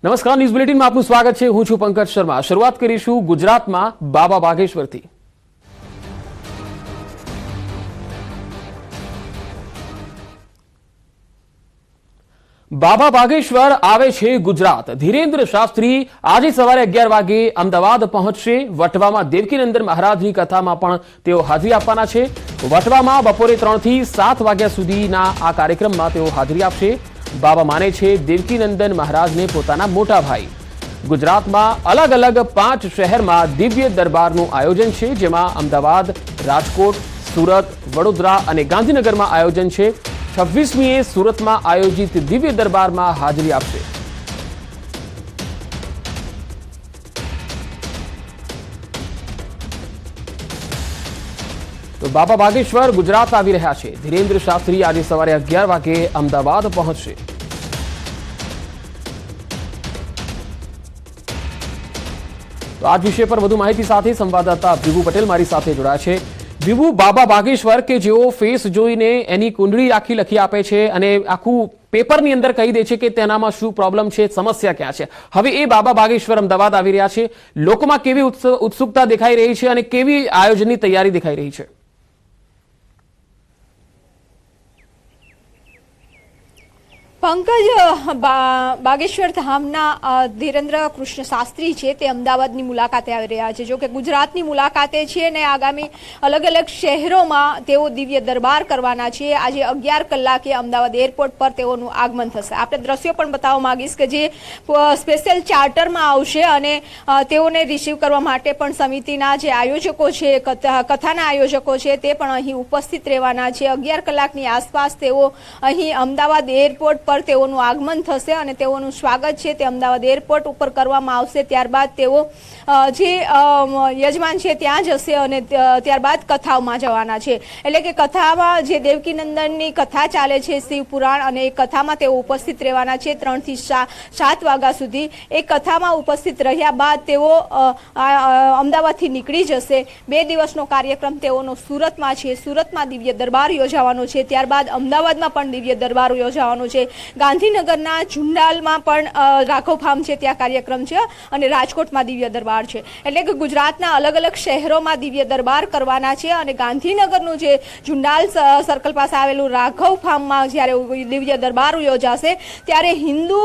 નમસ્કાર, ન્યૂઝ બુલેટિનમાં આપનું સ્વાગત છે। હું છું પંકજ શર્મા। શરૂઆત કરીશું ગુજરાતમાં બાબા બાગેશ્વરથી। બાબા બાગેશ્વર આવે છે ગુજરાત। ધીરેન્દ્ર શાસ્ત્રી આજે સવારે 11 વાગે અમદાવાદ પહોંચશે। વટવામાં દેવકીનંદન મહારાજની કથામાં પણ તેઓ હાજરી આપવાના છે। વટવામાં બપોરે 3 થી 7 વાગ્યા સુધીના આ કાર્યક્રમમાં તેઓ હાજરી આપશે। બાબા માને છે દેવકીનંદન મહારાજને પોતાના મોટા ભાઈ। ગુજરાતમાં અલગ અલગ 5 શહેરમાં દિવ્ય દરબારનું આયોજન છે, જેમાં અમદાવાદ, રાજકોટ, સુરત, વડોદરા અને ગાંધીનગરમાં આયોજન છે। 26મીએ સુરતમાં આયોજિત દિવ્ય દરબારમાં હાજરી આપશે। તો બાબા બાગેશ્વર ગુજરાત આવી રહ્યા છે। ધીરેન્દ્ર શાસ્ત્રી આજે સવારે 11 વાગે અમદાવાદ પહોંચશે। તો આ વિષય પર વધુ માહિતી સાથે સંવાદદાતા વિભુ પટેલ મારી સાથે જોડાયા છે। વિભુ, બાબા બાગેશ્વર કે જેઓ ફેસ જોઈને એની કુંડળી આખી લખી આપે છે અને આખું પેપરની અંદર કહી દે છે કે તેનામાં શું પ્રોબ્લેમ છે, સમસ્યા ક્યાં છે। હવે એ બાબા બાગેશ્વર અમદાવાદ આવી રહ્યા છે। લોકોમાં કેવી ઉત્સુકતા દેખાઈ રહી છે અને કેવી આયોજનની તૈયારી દેખાઈ રહી છે? પંકજ, બાગેશ્વર ધામના ધીરેન્દ્ર કૃષ્ણ શાસ્ત્રી છે તે અમદાવાદની મુલાકાતે આવી રહ્યા છે। જો કે ગુજરાતની મુલાકાતે છે અને આગામી અલગ અલગ શહેરોમાં તેઓ દિવ્ય દરબાર કરવાના છે। આજે 11 કલાકે અમદાવાદ એરપોર્ટ પર તેઓનું આગમન થશે। આપણે દ્રશ્યો પણ બતાવવા માંગીશ કે જે સ્પેશિયલ ચાર્ટરમાં આવશે અને તેઓને રિસીવ કરવા માટે પણ સમિતિના જે આયોજકો છે, કથાના આયોજકો છે, તે પણ અહીં ઉપસ્થિત રહેવાના છે। 11 કલાકની આસપાસ તેઓ અહીં અમદાવાદ એરપોર્ટ પર તેઓનું આગમન થશે અને તેઓનું સ્વાગત છે તે અમદાવાદ એરપોર્ટ ઉપર કરવામાં આવશે। ત્યારબાદ તેઓ જે યજમાન છે ત્યાં જશે અને ત્યારબાદ કથાઓમાં જવાના છે। એટલે કે કથામાં જે દેવકીનંદનની કથા ચાલે છે, શિવ પુરાણ, અને એ કથામાં તેઓ ઉપસ્થિત રહેવાના છે 3 થી 7 વાગ્યા સુધી। એ કથામાં ઉપસ્થિત રહ્યા બાદ તેઓ અમદાવાદથી નીકળી જશે। 2 દિવસનો કાર્યક્રમ તેઓનો સુરતમાં છે। સુરતમાં દિવ્ય દરબાર યોજાવાનો છે, ત્યારબાદ અમદાવાદમાં પણ દિવ્ય દરબાર યોજાવાનો છે। ગાંધીનગરના ઝુંડાલમાં પણ રાઘવ ફાર્મ છે ત્યાં કાર્યક્રમ છે અને રાજકોટમાં દિવ્ય દરબાર છે। એટલે કે ગુજરાતના અલગ અલગ શહેરોમાં દિવ્ય દરબાર કરવાના છે અને ગાંધીનગરનું જે ઝુંડાલ સર્કલ પાસે આવેલું રાઘવ ફાર્મમાં જ્યારે દિવ્ય દરબાર યોજાશે ત્યારે હિન્દુ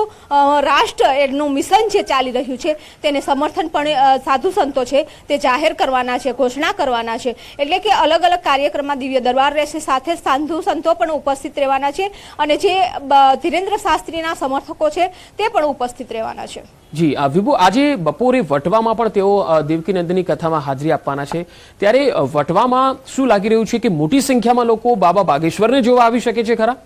રાષ્ટ્ર એનું મિશન જે ચાલી રહ્યું છે તેને સમર્થન પણ સાધુ સંતો છે તે જાહેર કરવાના છે, ઘોષણા કરવાના છે। એટલે કે અલગ અલગ કાર્યક્રમમાં દિવ્ય દરબાર રહેશે, સાથે સાધુ સંતો પણ ઉપસ્થિત રહેવાના છે અને જે ધીરેન્દ્ર શાસ્ત્રીના સમર્થકો છે તે પણ ઉપસ્થિત રહેવાના છે। જી વિભુ, આજે બપોરે વટવામાં પણ તેઓ દેવકીનંદનની કથામાં હાજરી આપવાના છે, ત્યારે વટવામાં શું લાગી રહ્યું છે કે મોટી સંખ્યામાં લોકો બાબા બાગેશ્વરને જોવા આવી શકે છે ખરા?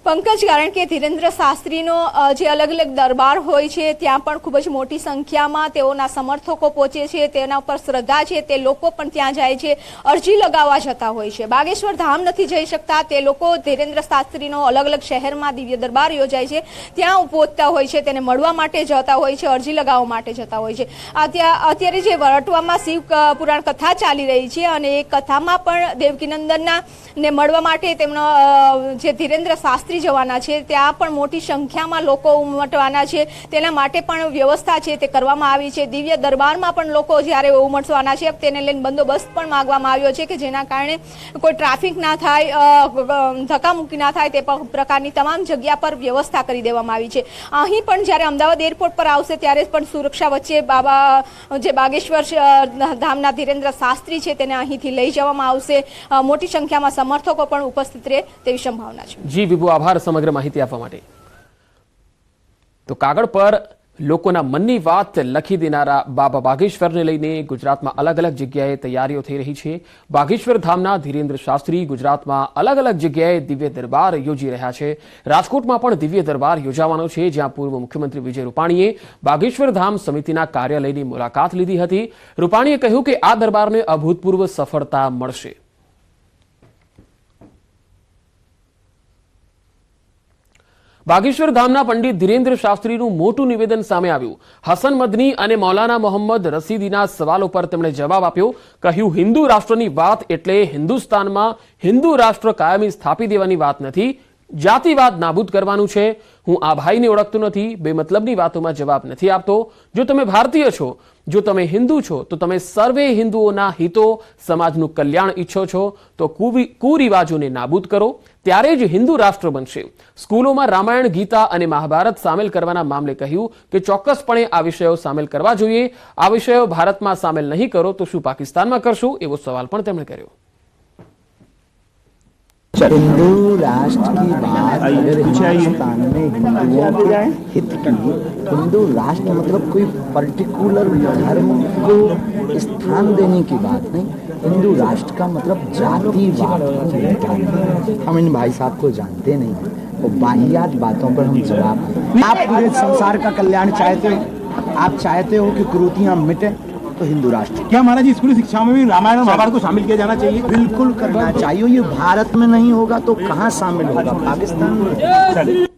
પંકજ, કારણ કે ધીરેન્દ્ર શાસ્ત્રીનો જે અલગ અલગ દરબાર હોય છે ત્યાં પણ ખૂબ જ મોટી સંખ્યામાં તેઓના સમર્થકો પહોંચે છે, તેના ઉપર શ્રદ્ધા છે તે લોકો પણ ત્યાં જાય છે, અરજી લગાવવા જતા હોય છે। બાગેશ્વર ધામ નથી જઈ શકતા તે લોકો ધીરેન્દ્ર શાસ્ત્રીનો અલગ અલગ શહેરમાં દિવ્ય દરબાર યોજાય છે ત્યાં પહોંચતા હોય છે, તેને મળવા માટે જતા હોય છે, અરજી લગાવવા માટે જતા હોય છે। અત્યારે જે વટવામાં શિવ પુરાણ કથા ચાલી રહી છે અને એ કથામાં પણ દેવકીનંદનના ને મળવા માટે તેમનો જે ધીરેન્દ્ર શાસ્ત્રી જવાના છે ત્યાં પણ મોટી સંખ્યામાં લોકો ઉમટવાના છે, તેના માટે પણ વ્યવસ્થા છે તે કરવામાં આવી છે। દિવ્ય દરબારમાં પણ લોકો જ્યારે ઉમટવાના છે તેને લઈને બંદોબસ્ત પણ માંગવામાં આવ્યો છે કે જેના કારણે કોઈ ટ્રાફિક ના થાય, ધક્કામુક્કી ના થાય તે પ્રકારની તમામ જગ્યા પર વ્યવસ્થા કરી દેવામાં આવી છે। અહીં પણ જ્યારે અમદાવાદ એરપોર્ટ પર આવશે ત્યારે પણ સુરક્ષા વચ્ચે બાબા જે બાગેશ્વર ધામના ધીરેન્દ્ર શાસ્ત્રી છે તેને અહીંથી લઈ જવામાં આવશે। મોટી સંખ્યામાં સમર્થકો પણ ઉપસ્થિત રહે તેવી સંભાવના છે। જી વિભુ, આભાર સમગ્ર માહિતી આપવા માટે। તો કાગળ પર લોકોના મનની વાત લખી દેનારા બાબા બાગેશ્વરને લઈને ગુજરાતમાં અલગ અલગ જગ્યાએ તૈયારીઓ થઈ રહી છે। બાગેશ્વર ધામના ધીરેન્દ્ર શાસ્ત્રી ગુજરાતમાં અલગ અલગ જગ્યાએ દિવ્ય દરબાર યોજી રહ્યા છે। રાજકોટમાં પણ દિવ્ય દરબાર યોજાવાનો છે, જ્યાં પૂર્વ મુખ્યમંત્રી વિજય રૂપાણીએ બાગેશ્વર ધામ સમિતિના કાર્યાલયની મુલાકાત લીધી હતી। રૂપાણીએ કહ્યું કે આ દરબારને અભૂતપૂર્વ સફળતા મળશે। બાગેશ્વર ધામના પંડિત ધીરેન્દ્ર શાસ્ત્રીનું મોટું નિવેદન સામે આવ્યું. હસન મદની અને મૌલાના મોહમ્મદ રસીદીના સવાલો પર તેમણે જવાબ આપ્યો. કહ્યું, હિન્દુ રાષ્ટ્રની વાત એટલે હિન્દુસ્તાનમાં હિન્દુ રાષ્ટ્ર કાયમી સ્થાપી દેવાની વાત નથી, જાતિવાદ નાબૂદ કરવાનું છે. હું આ ભાઈને ઓળખતો નથી, બેમતલબની વાતોમાં જવાબ નથી આપતો. જો તમે ભારતીય છો, જો તમે હિન્દુ છો, તો તમે સર્વે હિન્દુઓના હિતો, સમાજનું કલ્યાણ ઈચ્છો છો, તો કુરિવાજોને નાબૂદ કરો, ત્યારે જ હિન્દુ રાષ્ટ્ર બનશે. સ્કૂલોમાં રામાયણ, ગીતા અને મહાભારત સામેલ કરવાના મામલે કહ્યું કે ચોક્કસપણે આ વિષયો સામેલ કરવા જોઈએ. આ વિષયો ભારતમાં સામેલ નહીં કરો તો શું પાકિસ્તાનમાં કરશો, એવો સવાલ પણ તેમણે કર્યો. हिंदू राष्ट्र की बात अगर हिंदुस्तान में हिंदुओं के हित की, हिंदू राष्ट्र मतलब कोई पर्टिकुलर धर्म को स्थान देने की बात नहीं. हिंदू राष्ट्र का मतलब जातिवाद को मिटाना. हम इन भाई साहब को जानते नहीं हैं, वो बाहियात बातों पर हम जवाब दें. आप पूरे संसार का कल्याण चाहते हो, आप चाहते हो कि कुरीतियां मिटे, तो हिंदू राष्ट्र क्या महाराज जी स्कूली शिक्षा में भी रामायण और महाभारत को शामिल किया जाना चाहिए? बिल्कुल करना चाहिए. ये भारत में नहीं होगा तो कहाँ शामिल होगा? पाकिस्तान में.